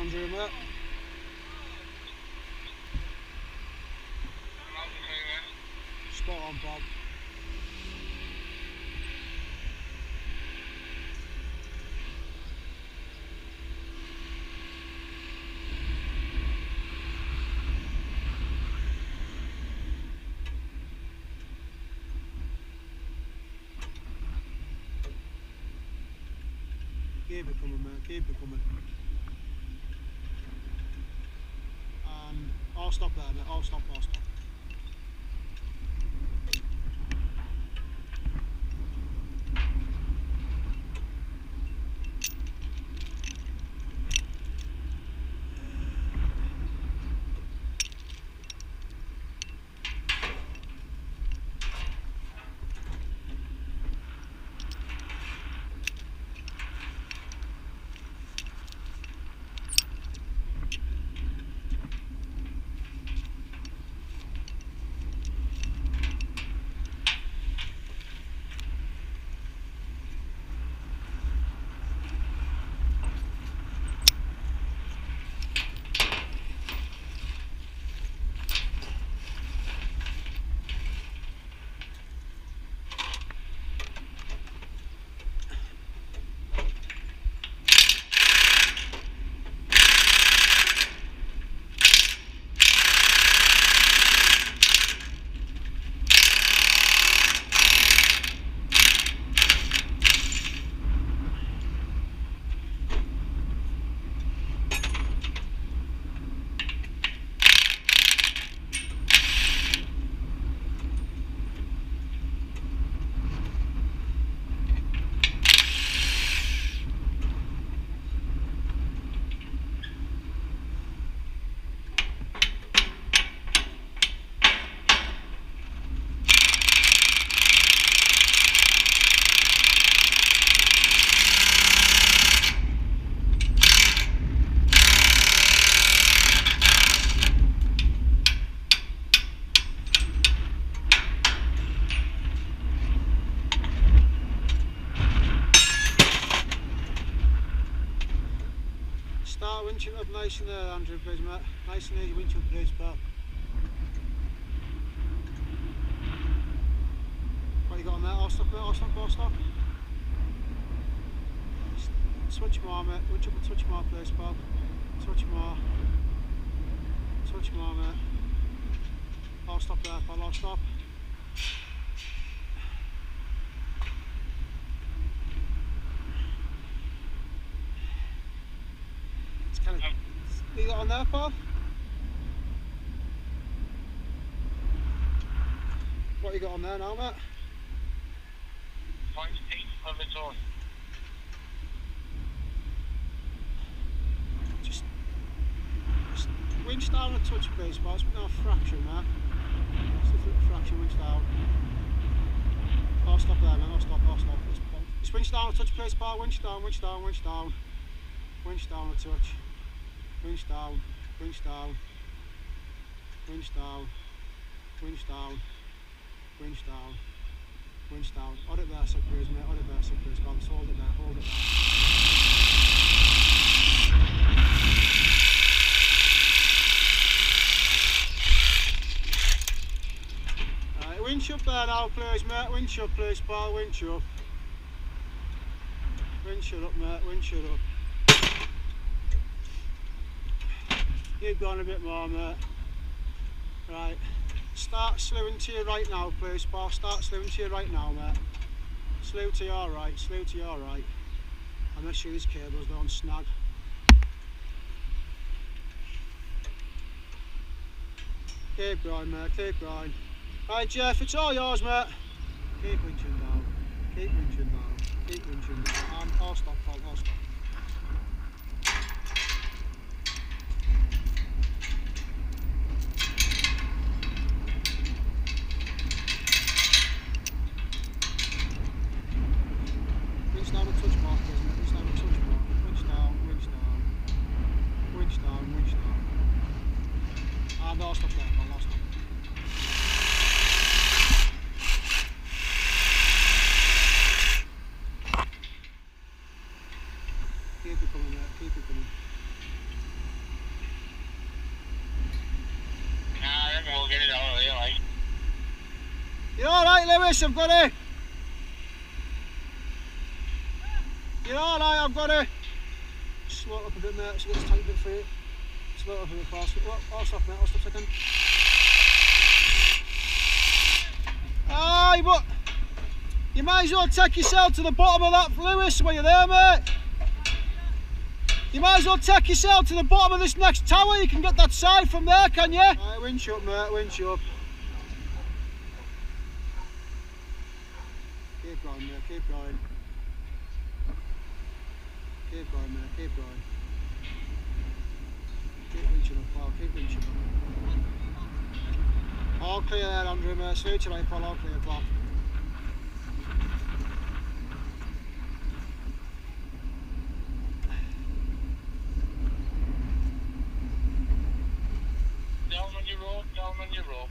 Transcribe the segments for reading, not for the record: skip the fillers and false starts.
Andrew, mate. Spot on, Bob. Keep it coming, mate, keep it coming. And I'll stop there, mate, I'll stop. Start winching up nice and there, Andrew, please, mate. Nice and easy winch up, please, pal. What you got on there? I'll stop, mate, I'll stop. Switch more, mate. Winch up and touch more, please, pal. Touch more, mate. I'll stop there, pal, I'll stop. What you got on there, pal? What you got on there now, mate? 0.8 of its own. Just winch down a touch, please, pal. It's been a fraction, mate. Just a little fraction, winch down. I'll stop there, mate. I'll stop. Just winch down a touch, please, pal. Winch down. Winch down a touch. Winch down. Hold it there, so please, mate. Hold it there, so please, pal. Just hold it there. Right, winch up there now, please, mate. Winch up, please, pal. Winch up. Winch it up, mate. Winch it up. Keep going a bit more, mate. Right. Start slewing to your right now, please, pal. Start slewing to your right now, mate. Slew to your right. And make sure these cables don't snag. Keep going, mate. Keep going. Right, Jeff, it's all yours, mate. Keep winching down. And I'll stop, pal. I'll stop. Winch down a touch mark, isn't it? Winch down a touch mark. Winch down. And I'll stop there, pal. I'll stop. Lewis, I've got it. You're alright, I've got it. Slow it up a bit, mate, so it's tight a bit for you. Slow it up a bit fast. I'll stop, mate, I'll stop a second. Aye, but you might as well take yourself to the bottom of that, Lewis, when you're there, mate. You might as well take yourself to the bottom of this next tower. You can get that side from there, can you? Right, winch up, mate, winch up. Keep going, mate, keep going. Keep going, mate, keep going. Keep winching up, pal, keep winching up. All clear there, Andrew, mate. Straight to right, pal, all clear, pal. Down on your rope, down on your rope.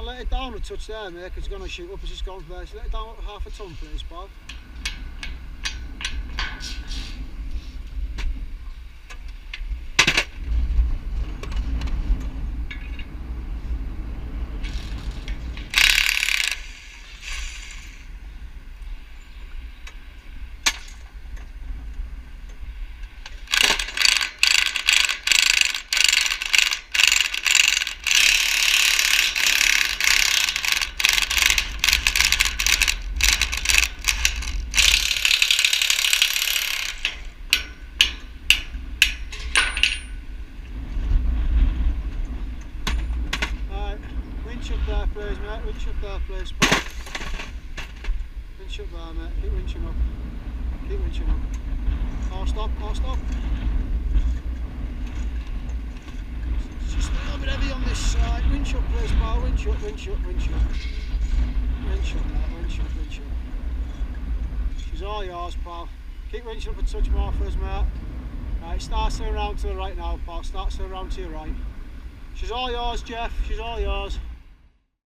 Let it down a touch there, mate, because it's going to shoot up as it's gone there. So let it down half a ton, please, pal. Winch up there, please, mate. Winch up there, please, pal. Winch up there, mate. Keep winching up. Keep winching up. Oh, stop, oh, stop. It's just a little bit heavy on this side. Winch up, please, pal. Winch up, winch up, winch up. Winch up, mate. Winch up, winch up. She's all yours, pal. Keep winching up a touch more for us, mate. Right, start to around to the right now, pal. Start to around to your right. She's all yours, Jeff. She's all yours.